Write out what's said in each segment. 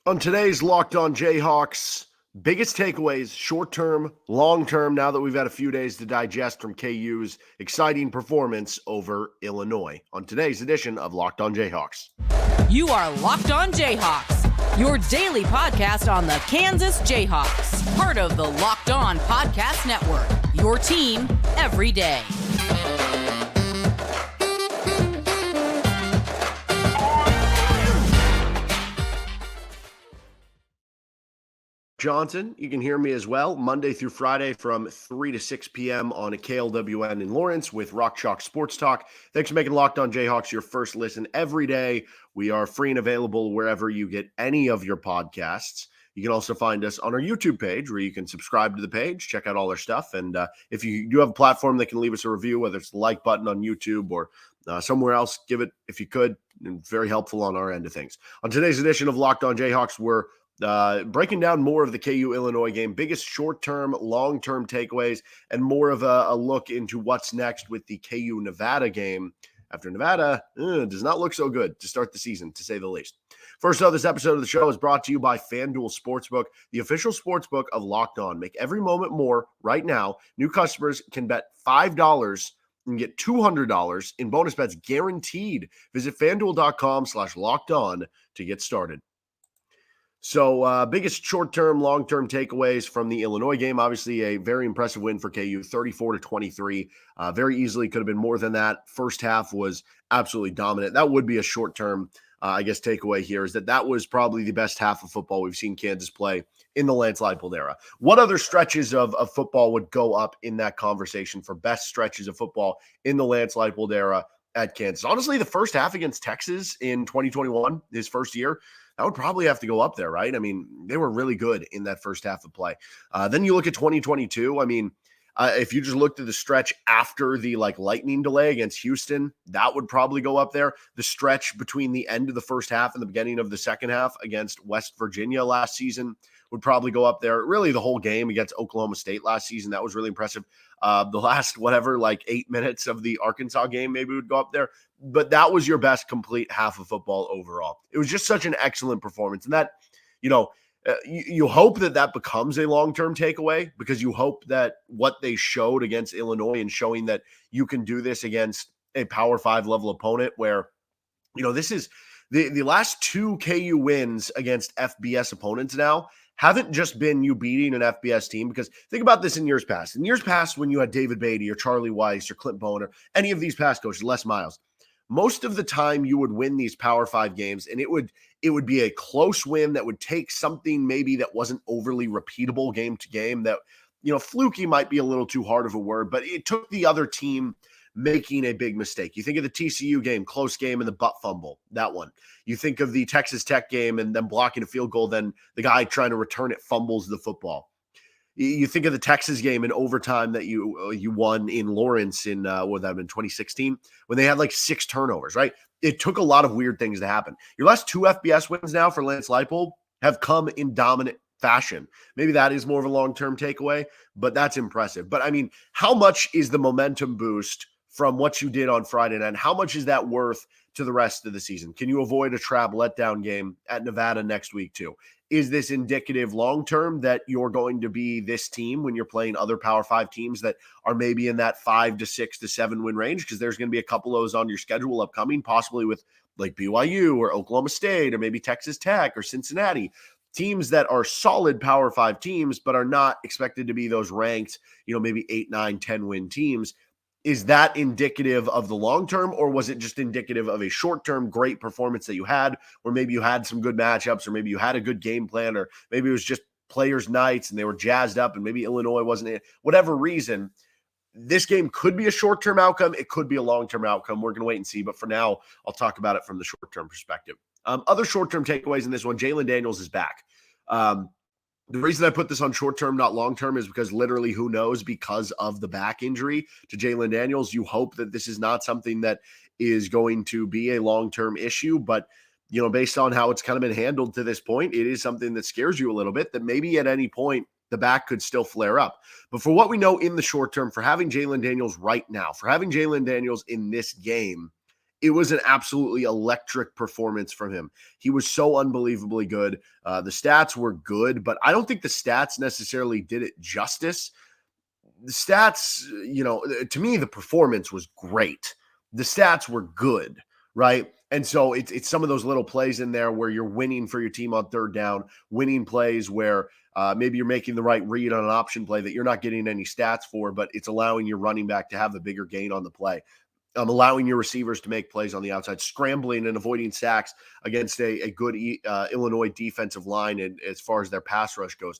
On today's Locked On Jayhawks, biggest takeaways, short-term, long-term, now that we've had a few days to digest from KU's exciting performance over Illinois. On today's edition of Locked On Jayhawks. You are Locked On Jayhawks, your daily podcast on the Kansas Jayhawks, part of the Locked On Podcast Network, your team every day. Johnson, you can hear me as well, Monday through Friday from 3 to 6 p.m. on a KLWN in Lawrence with Rock Chalk Sports Talk. Thanks for making Locked On Jayhawks your first listen every day. We are free and available wherever you get any of your podcasts. You can also find us on our YouTube page where you can subscribe to the page, check out all our stuff. And if you do have a platform that can leave us a review, whether it's the like button on YouTube or somewhere else, give it if you could. And very helpful on our end of things. On today's edition of Locked On Jayhawks, we're breaking down more of the KU Illinois game, biggest short-term, long-term takeaways, and more of a look into what's next with the KU Nevada game after Nevada does not look so good to start the season, to say the least. First up, this episode of the show is brought to you by FanDuel Sportsbook, the official sportsbook of Locked On. Make every moment more right now. New customers can bet $5 and get $200 in bonus bets guaranteed. Visit FanDuel.com/LockedOn to get started. So biggest short-term, long-term takeaways from the Illinois game. Obviously, a very impressive win for KU, 34-23. Very easily could have been more than that. First half was absolutely dominant. That would be a short-term, takeaway here is that was probably the best half of football we've seen Kansas play in the Lance Leipold era. What other stretches of football would go up in that conversation for best stretches of football in the Lance Leipold era at Kansas? Honestly, the first half against Texas in 2021, his first year, that would probably have to go up there, right? I mean, they were really good in that first half of play. Then you look at 2022. I mean, if you just looked at the stretch after the lightning delay against Houston, that would probably go up there. The stretch between the end of the first half and the beginning of the second half against West Virginia last season would probably go up there. Really, the whole game against Oklahoma State last season, that was really impressive. The last 8 minutes of the Arkansas game maybe would go up there. But that was your best complete half of football overall. It was just such an excellent performance. And that, you hope that becomes a long-term takeaway, because you hope that what they showed against Illinois and showing that you can do this against a Power 5 level opponent where, this is the last two KU wins against FBS opponents now haven't just been you beating an FBS team, because think about this in years past. In years past, when you had David Beatty or Charlie Weiss or Clint Bowen or any of these past coaches, Les Miles, most of the time you would win these Power 5 games, and it would be a close win that would take something maybe that wasn't overly repeatable game to game, that, fluky might be a little too hard of a word, but it took the other team making a big mistake. You think of the TCU game, close game, and the butt fumble, that one. You think of the Texas Tech game and them blocking a field goal, then the guy trying to return it fumbles the football. You think of the Texas game in overtime that you won in Lawrence in 2016, when they had 6 turnovers, right? It took a lot of weird things to happen. Your last 2 FBS wins now for Lance Leipold have come in dominant fashion. Maybe that is more of a long-term takeaway, but that's impressive. But I mean, how much is the momentum boost from what you did on Friday night? How much is that worth to the rest of the season? Can you avoid a trap letdown game at Nevada next week too? Is this indicative long-term that you're going to be this team when you're playing other Power 5 teams that are maybe in that 5 to 6 to 7 win range? Because there's going to be a couple of those on your schedule upcoming, possibly with BYU or Oklahoma State or maybe Texas Tech or Cincinnati. Teams that are solid Power 5 teams, but are not expected to be those ranked, maybe 8, 9, 10 win teams. Is that indicative of the long term, or was it just indicative of a short-term great performance that you had, where maybe you had some good matchups, or maybe you had a good game plan, or maybe it was just players' nights and they were jazzed up and maybe Illinois wasn't it? Whatever reason, this game could be a short-term outcome. It could be a long-term outcome. We're going to wait and see. But for now, I'll talk about it from the short-term perspective. Other short-term takeaways in this one, Jalon Daniels is back. The reason I put this on short-term, not long-term, is because literally who knows, because of the back injury to Jalon Daniels. You hope that this is not something that is going to be a long-term issue, but based on how it's kind of been handled to this point, it is something that scares you a little bit, that maybe at any point the back could still flare up. But for what we know in the short term, for having Jalon Daniels right now, for having Jalon Daniels in this game, it was an absolutely electric performance from him. He was so unbelievably good. The stats were good, but I don't think the stats necessarily did it justice. The stats, to me, the performance was great. The stats were good, right? And so it's some of those little plays in there where you're winning for your team on third down, winning plays where maybe you're making the right read on an option play that you're not getting any stats for, but it's allowing your running back to have a bigger gain on the play. Allowing your receivers to make plays on the outside, scrambling and avoiding sacks against a good Illinois defensive line, and as far as their pass rush goes.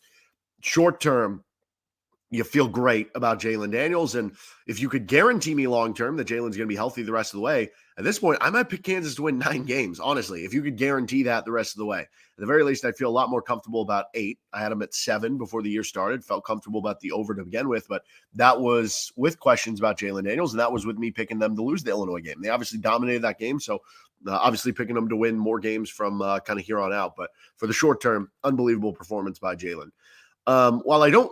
Short term, you feel great about Jalon Daniels. And if you could guarantee me long-term that Jalon's going to be healthy the rest of the way, at this point, I might pick Kansas to win 9 games, honestly. If you could guarantee that the rest of the way. At the very least, I'd feel a lot more comfortable about 8. I had them at 7 before the year started. Felt comfortable about the over to begin with, but that was with questions about Jalon Daniels, and that was with me picking them to lose the Illinois game. They obviously dominated that game, so obviously picking them to win more games from kind of here on out. But for the short term, unbelievable performance by Jalon. While I don't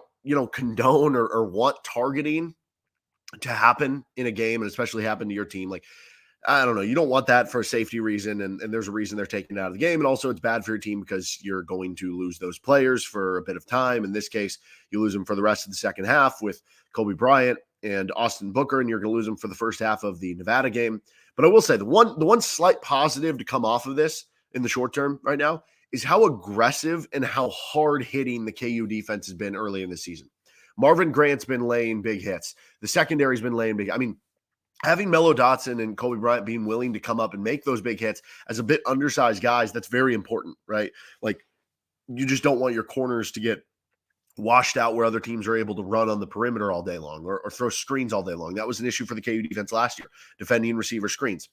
condone or want targeting to happen in a game, and especially happen to your team, like, I don't know, you don't want that for a safety reason, and there's a reason they're taking it out of the game, and also it's bad for your team because you're going to lose those players for a bit of time. In this case, you lose them for the rest of the second half with Kobe Bryant and Austin Booker, and you're going to lose them for the first half of the Nevada game. But I will say the one slight positive to come off of this in the short term right now is how aggressive and how hard-hitting the KU defense has been early in the season. Marvin Grant's been laying big hits. The secondary's been laying big. I mean, having Melo Dotson and Kobe Bryant being willing to come up and make those big hits as a bit undersized guys, that's very important, right? Like, you just don't want your corners to get washed out where other teams are able to run on the perimeter all day long or throw screens all day long. That was an issue for the KU defense last year, defending receiver screens.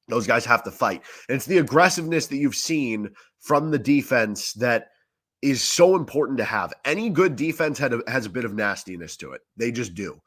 Those guys have to fight. And it's the aggressiveness that you've seen from the defense that is so important to have. Any good defense has a bit of nastiness to it. They just do.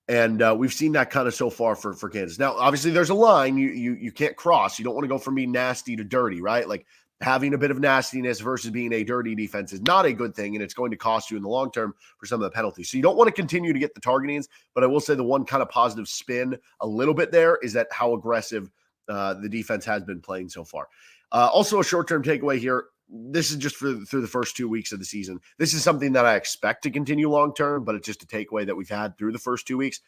And we've seen that kind of so far for Kansas. Now, obviously, there's a line you can't cross. You don't want to go from being nasty to dirty, right? Like, having a bit of nastiness versus being a dirty defense is not a good thing, and it's going to cost you in the long term for some of the penalties. So you don't want to continue to get the targetings, but I will say the one kind of positive spin a little bit there is that how aggressive the defense has been playing so far. Also, a short-term takeaway here. This is just through the first 2 weeks of the season. This is something that I expect to continue long-term, but it's just a takeaway that we've had through the first 2 weeks.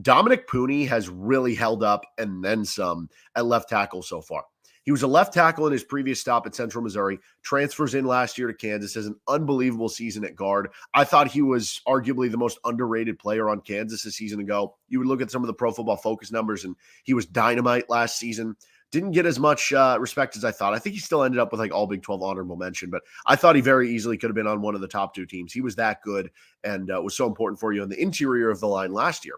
Dominic Pooney has really held up and then some at left tackle so far. He was a left tackle in his previous stop at Central Missouri, transfers in last year to Kansas, has an unbelievable season at guard. I thought he was arguably the most underrated player on Kansas a season ago. You would look at some of the Pro Football Focus numbers, and he was dynamite last season. Didn't get as much respect as I thought. I think he still ended up with like all Big 12 honorable mention, but I thought he very easily could have been on one of the top 2 teams. He was that good and was so important for you in the interior of the line last year.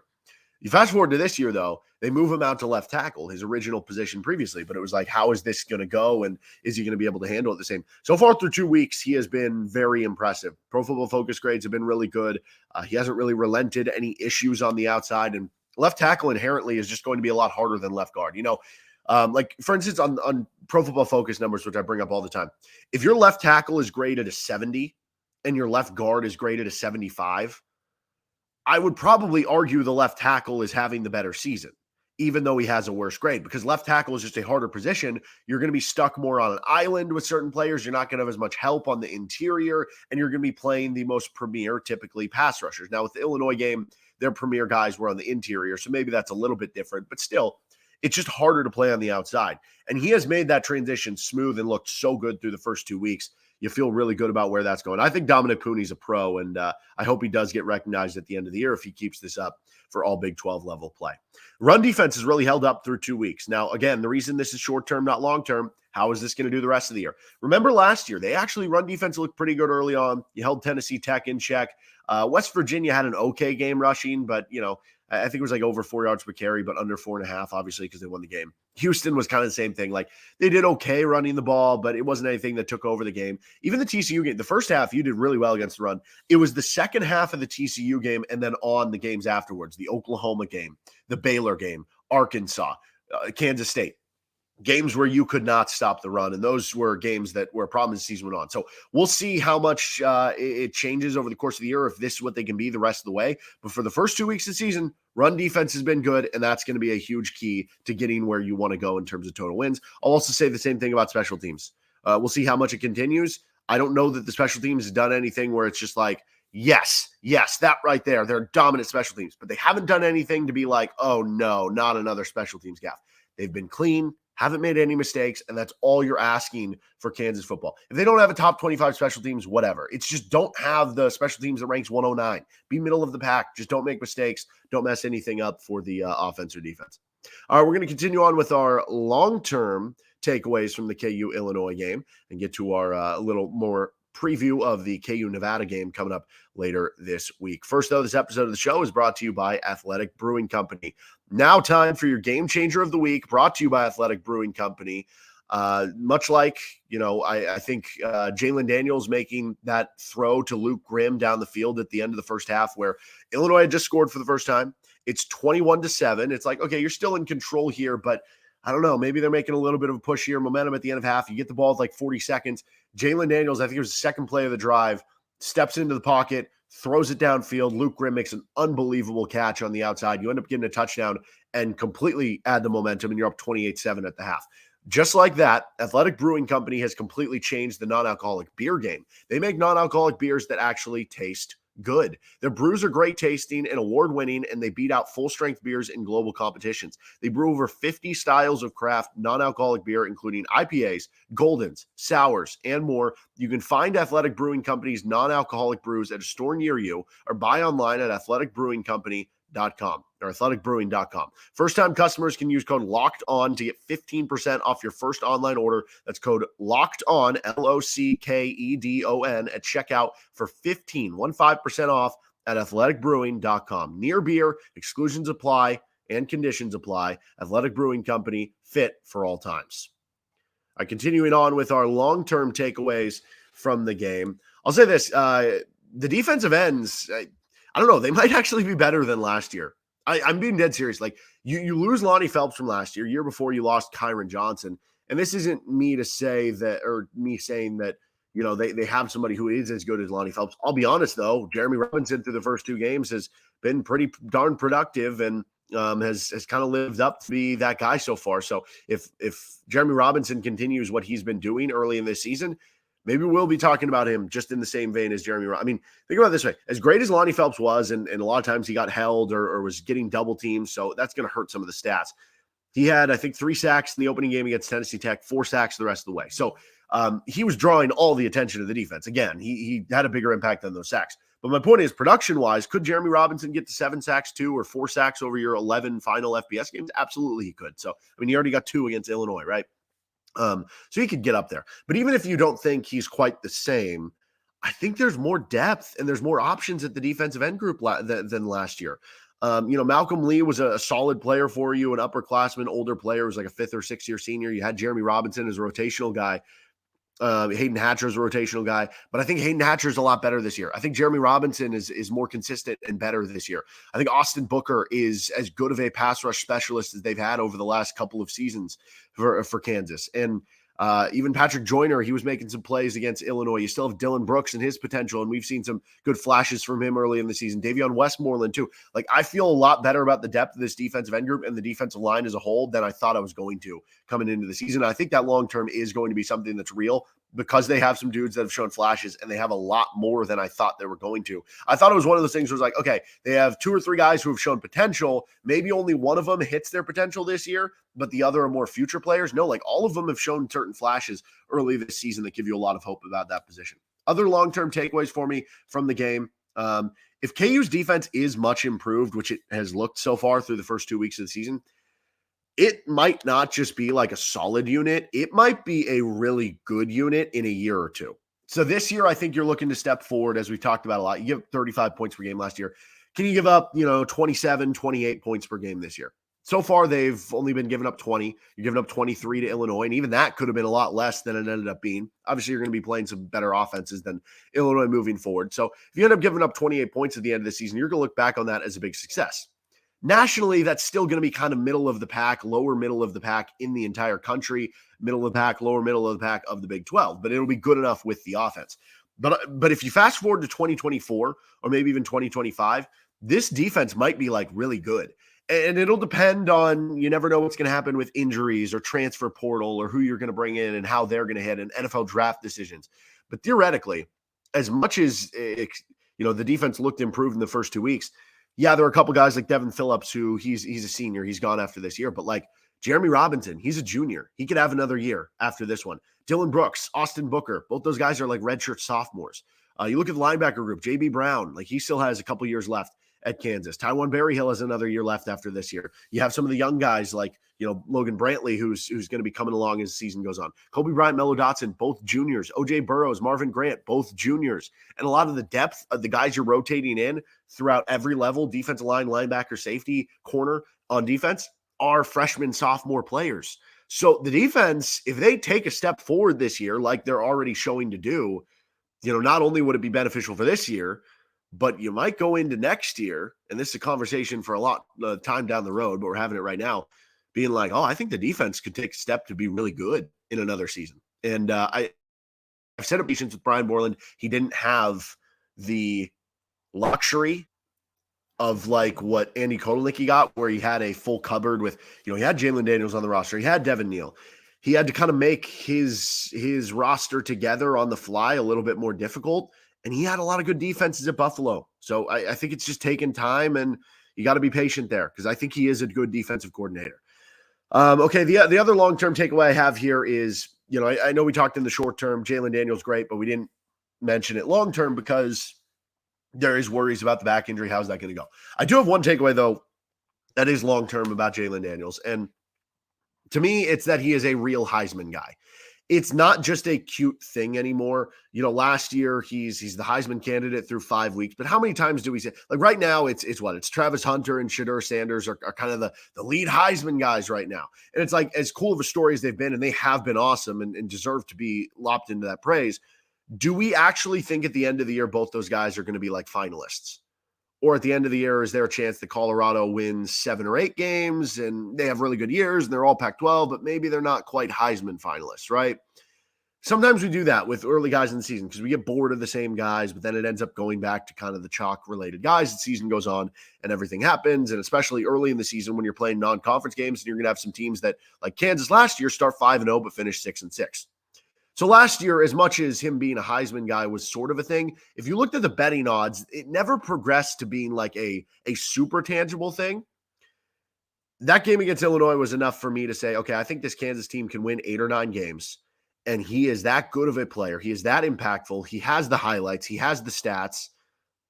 You fast forward to this year, though, they move him out to left tackle, his original position previously. But it was like, how is this going to go? And is he going to be able to handle it the same? So far through 2 weeks, he has been very impressive. Pro Football Focus grades have been really good. He hasn't really relented any issues on the outside. And left tackle inherently is just going to be a lot harder than left guard. Like, for instance, on Pro Football Focus numbers, which I bring up all the time, if your left tackle is graded a 70 and your left guard is graded a 75, I would probably argue the left tackle is having the better season, even though he has a worse grade, because left tackle is just a harder position. You're going to be stuck more on an island with certain players. You're not going to have as much help on the interior, and you're going to be playing the most premier, typically, pass rushers. Now, with the Illinois game, their premier guys were on the interior, so maybe that's a little bit different, but still, it's just harder to play on the outside. And he has made that transition smooth and looked so good through the first 2 weeks. You feel really good about where that's going. I think Dominic Pooney's a pro, and I hope he does get recognized at the end of the year if he keeps this up for all Big 12 level play. Run defense has really held up through 2 weeks. Now, again, the reason this is short-term, not long-term, how is this going to do the rest of the year? Remember last year, they actually run defense looked pretty good early on. You held Tennessee Tech in check. West Virginia had an okay game rushing, but, I think it was like over 4 yards per carry, but under 4.5, obviously, because they won the game. Houston was kind of the same thing. Like, they did okay running the ball, but it wasn't anything that took over the game. Even the TCU game, the first half, you did really well against the run. It was the second half of the TCU game and then on the games afterwards, the Oklahoma game, the Baylor game, Arkansas, Kansas State. games where you could not stop the run. And those were games that were problems as the season went on. So we'll see how much it changes over the course of the year, if this is what they can be the rest of the way. But for the first 2 weeks of the season, run defense has been good, and that's going to be a huge key to getting where you want to go in terms of total wins. I'll also say the same thing about special teams. We'll see how much it continues. I don't know that the special teams has done anything where it's just like, yes, that right there, they're dominant special teams. But they haven't done anything to be like, oh no, not another special teams gaffe. They've been clean, haven't made any mistakes, and that's all you're asking for Kansas football. If they don't have a top 25 special teams, whatever. It's just don't have the special teams that ranks 109. Be middle of the pack. Just don't make mistakes. Don't mess anything up for the offense or defense. All right, we're going to continue on with our long-term takeaways from the KU Illinois game and get to our little more preview of the KU Nevada game coming up later this week. First, though, this episode of the show is brought to you by Athletic Brewing Company. Now time for your game changer of the week, brought to you by Athletic Brewing Company. Much like, I think Jalon Daniels making that throw to Luke Grimm down the field at the end of the first half where Illinois had just scored for the first time. It's 21-7. It's like, okay, you're still in control here, but I don't know. Maybe they're making a little bit of a push here, momentum at the end of half. You get the ball with like 40 seconds. Jalon Daniels, I think it was the second play of the drive, steps into the pocket, throws it downfield. Luke Grimm makes an unbelievable catch on the outside. You end up getting a touchdown and completely add the momentum, and you're up 28-7 at the half. Just like that, Athletic Brewing Company has completely changed the non-alcoholic beer game. They make non-alcoholic beers that actually taste good. Their brews are great tasting and award-winning, and they beat out full-strength beers in global competitions. They brew over 50 styles of craft non-alcoholic beer, including IPAs, Goldens, Sours, and more. You can find Athletic Brewing Company's non-alcoholic brews at a store near you or buy online at athleticbrewingcompany.com or athleticbrewing.com. First-time customers can use code LOCKEDON to get 15% off your first online order. That's code LOCKEDON, LOCKEDON, at checkout for 15% off at athleticbrewing.com. Near beer, exclusions apply, and conditions apply. Athletic Brewing Company, fit for all times. All right, continuing on with our long-term takeaways from the game. I'll say this, the defensive ends, I don't know, they might actually be better than last year. I'm being dead serious. Like, you lose Lonnie Phelps from last year. Year before, you lost Kyron Johnson. And this isn't me to say that, or me saying that, they have somebody who is as good as Lonnie Phelps. I'll be honest, though. Jeremy Robinson through the first 2 games has been pretty darn productive and has kind of lived up to be that guy so far. So if Jeremy Robinson continues what he's been doing early in this season, maybe we'll be talking about him just in the same vein as Jeremy. I mean, think about it this way. As great as Lonnie Phelps was, and a lot of times he got held or was getting double teamed, so that's going to hurt some of the stats. He had, I think, 3 sacks in the opening game against Tennessee Tech, 4 sacks the rest of the way. So he was drawing all the attention of the defense. Again, he had a bigger impact than those sacks. But my point is, production-wise, could Jeremy Robinson get to 7 sacks too, or 4 sacks over your 11 final FBS games? Absolutely he could. So, I mean, he already got 2 against Illinois, right? So he could get up there. But even if you don't think he's quite the same, I think there's more depth and there's more options at the defensive end group than last year. Malcolm Lee was a solid player for you, an upperclassman, older player, was like a 5th or 6th year senior. You had Jeremy Robinson as a rotational guy. Hayden Hatcher is a rotational guy, but I think Hayden Hatcher is a lot better this year. I think Jeremy Robinson is more consistent and better this year. I think Austin Booker is as good of a pass rush specialist as they've had over the last couple of seasons for Kansas. And even Patrick Joyner, he was making some plays against Illinois. You still have Dylan Brooks and his potential, and we've seen some good flashes from him early in the season. Davion Westmoreland, too. Like, I feel a lot better about the depth of this defensive end group and the defensive line as a whole than I thought I was going to coming into the season. I think that long-term is going to be something that's real because they have some dudes that have shown flashes, and they have a lot more than I thought they were going to. I thought it was one of those things where it was like, okay, they have 2 or 3 guys who have shown potential. Maybe only one of them hits their potential this year, but the other are more future players. No, like, all of them have shown certain flashes early this season that give you a lot of hope about that position. Other long-term takeaways for me from the game. If KU's defense is much improved, which it has looked so far through the first 2 weeks of the season, it might not just be like a solid unit. It might be a really good unit in a year or 2. So this year, I think you're looking to step forward, as we've talked about a lot. You give 35 points per game last year. Can you give up, 27, 28 points per game this year? So far, they've only been giving up 20. You're giving up 23 to Illinois, and even that could have been a lot less than it ended up being. Obviously, you're going to be playing some better offenses than Illinois moving forward. So if you end up giving up 28 points at the end of the season, you're going to look back on that as a big success. Nationally, that's still going to be kind of middle of the pack, lower middle of the pack in the entire country, middle of the pack, lower middle of the pack of the Big 12, but it'll be good enough with the offense. But if you fast forward to 2024 or maybe even 2025, this defense might be like really good. And it'll depend on, you never know what's going to happen with injuries or transfer portal or who you're going to bring in and how they're going to hit and NFL draft decisions. But theoretically, as much as, the defense looked improved in the first 2 weeks, yeah, there are a couple guys like Devin Phillips who he's a senior. He's gone after this year. But like Jeremy Robinson, he's a junior. He could have another year after this one. Dylan Brooks, Austin Booker, both those guys are like redshirt sophomores. You look at the linebacker group, J.B. Brown, like he still has a couple years left at Kansas. Tywan Berryhill has another year left after this year. You have some of the young guys like, Logan Brantley, who's going to be coming along as the season goes on. Kobe Bryant, Melo Dotson, both juniors. O.J. Burrows, Marvin Grant, both juniors. And a lot of the depth of the guys you're rotating in throughout every level, defensive line, linebacker, safety, corner on defense, are freshman, sophomore players. So the defense, if they take a step forward this year, like they're already showing to do, not only would it be beneficial for this year, but you might go into next year, and this is a conversation for a lot of time down the road, but we're having it right now, being like, I think the defense could take a step to be really good in another season. And I've set up patience with Brian Borland. He didn't have the luxury of like what Andy Kotelnicki got, where he had a full cupboard with, he had Jalon Daniels on the roster. He had Devin Neal. He had to kind of make his roster together on the fly a little bit more difficult. And he had a lot of good defenses at Buffalo. So I think it's just taking time, and you got to be patient there because I think he is a good defensive coordinator. Okay, the other long-term takeaway I have here is, I know we talked in the short term, Jalon Daniels great, but we didn't mention it long-term because there is worries about the back injury. How's that going to go? I do have one takeaway, though, that is long-term about Jalon Daniels. And to me, it's that he is a real Heisman guy. It's not just a cute thing anymore. Last year he's the Heisman candidate through 5 weeks, but how many times do we say, like right now it's Travis Hunter and Shedeur Sanders are kind of the lead Heisman guys right now. And it's like, as cool of a story as they've been, and they have been awesome and deserve to be lopped into that praise. Do we actually think at the end of the year, both those guys are going to be like finalists? Or at the end of the year, is there a chance that Colorado wins 7 or 8 games and they have really good years and they're all Pac-12, but maybe they're not quite Heisman finalists, right? Sometimes we do that with early guys in the season because we get bored of the same guys, but then it ends up going back to kind of the chalk-related guys. The season goes on and everything happens, and especially early in the season when you're playing non-conference games and you're going to have some teams that, like Kansas last year, start 5-0 but finish 6-6. So last year, as much as him being a Heisman guy was sort of a thing, if you looked at the betting odds, it never progressed to being like a super tangible thing. That game against Illinois was enough for me to say, okay, I think this Kansas team can win 8 or 9 games. And he is that good of a player. He is that impactful. He has the highlights. He has the stats.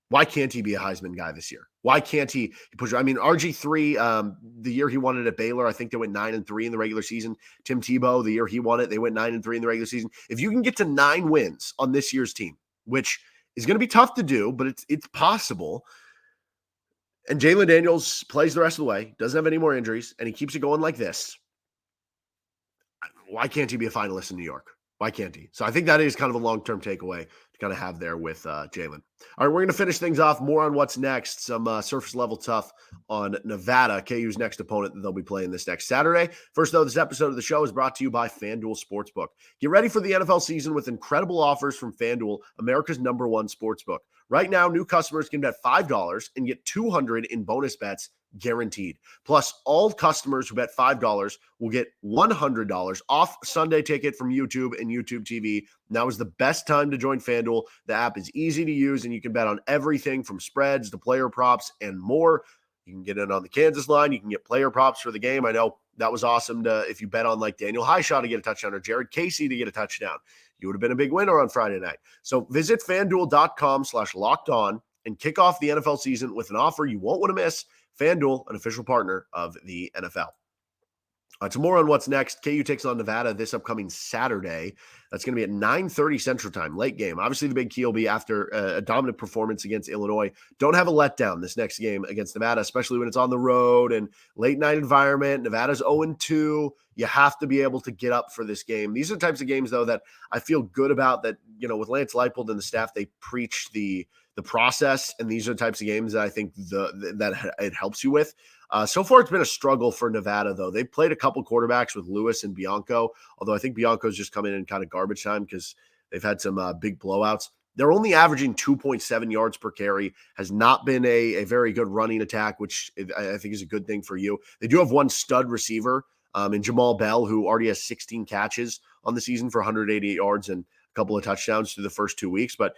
Why can't he be a Heisman guy this year? Why can't he push? I mean, RG3, the year he won it at Baylor, I think they went 9-3 in the regular season. Tim Tebow, the year he won it, they went 9-3 in the regular season. If you can get to 9 wins on this year's team, which is going to be tough to do, but it's possible. And Jalon Daniels plays the rest of the way, doesn't have any more injuries, and he keeps it going like this. Why can't he be a finalist in New York? Why can't he? So I think that is kind of a long-term takeaway to kind of have there with Jalon. All right, we're going to finish things off more on what's next. Some surface level tough on Nevada, KU's next opponent that they'll be playing this next Saturday. First, though, this episode of the show is brought to you by FanDuel Sportsbook. Get ready for the NFL season with incredible offers from FanDuel, America's #1 sportsbook. Right now, new customers can bet $5 and get $200 in bonus bets guaranteed. Plus, all customers who bet $5 will get $100 off Sunday ticket from YouTube and YouTube TV. Now is the best time to join FanDuel. The app is easy to use, and you can bet on everything from spreads to player props and more. You can get in on the Kansas line. You can get player props for the game. I know that was awesome if you bet on like Daniel Highshaw to get a touchdown or Jared Casey to get a touchdown. You would have been a big winner on Friday night. So visit FanDuel.com/lockedon and kick off the NFL season with an offer you won't want to miss. FanDuel, an official partner of the NFL. Tomorrow on what's next, KU takes on Nevada this upcoming Saturday. That's going to be at 9:30 Central Time, late game. Obviously, the big key will be after a dominant performance against Illinois. Don't have a letdown this next game against Nevada, especially when it's on the road and late night environment. Nevada's 0-2. You have to be able to get up for this game. These are the types of games, though, that I feel good about, that, with Lance Leipold and the staff, they preach the process, and these are the types of games that I think that it helps you with. So far, it's been a struggle for Nevada, though. They've played a couple quarterbacks with Lewis and Bianco, although I think Bianco's just coming in kind of garbage time because they've had some big blowouts. They're only averaging 2.7 yards per carry, has not been a very good running attack, which I think is a good thing for you. They do have one stud receiver in Jamal Bell, who already has 16 catches on the season for 188 yards and a couple of touchdowns through the first 2 weeks. But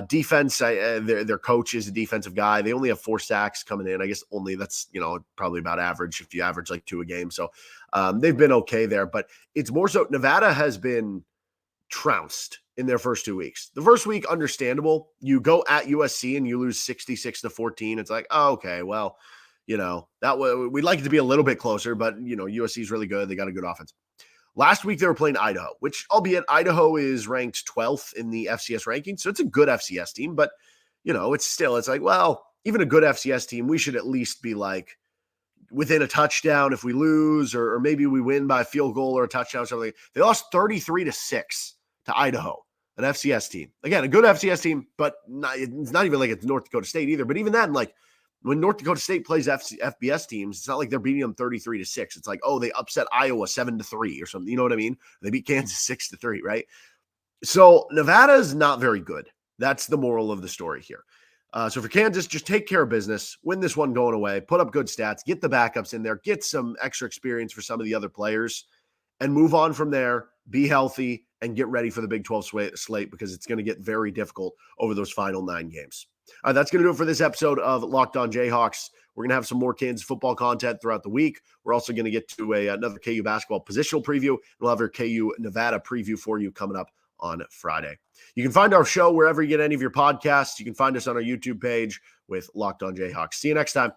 defense, their coach is a defensive guy. They only have 4 sacks coming in. I guess that's, probably about average if you average like 2 a game. So they've been okay there, but it's more so Nevada has been trounced in their first 2 weeks. The first week, understandable. You go at USC and you lose 66-14. It's like, oh, okay, well, that we'd like it to be a little bit closer, but USC is really good. They got a good offense. Last week, they were playing Idaho, which, albeit Idaho is ranked 12th in the FCS ranking. So it's a good FCS team, but it's like, well, even a good FCS team, we should at least be like within a touchdown if we lose, or maybe we win by a field goal or a touchdown or something. They lost 33-6 to Idaho, an FCS team. Again, a good FCS team, but it's not even like it's North Dakota State either. But even then, like, when North Dakota State plays FBS teams, it's not like they're beating them 33-6. It's like, oh, they upset Iowa 7-3 or something. You know what I mean? They beat Kansas 6-3, right? So Nevada is not very good. That's the moral of the story here. So for Kansas, just take care of business, win this one going away, put up good stats, get the backups in there, get some extra experience for some of the other players, and move on from there, be healthy, and get ready for the Big 12 slate, because it's going to get very difficult over those final 9 games. All right, that's going to do it for this episode of Locked On Jayhawks. We're going to have some more Kansas football content throughout the week. We're also going to get to another KU basketball positional preview. We'll have our KU Nevada preview for you coming up on Friday. You can find our show wherever you get any of your podcasts. You can find us on our YouTube page with Locked On Jayhawks. See you next time.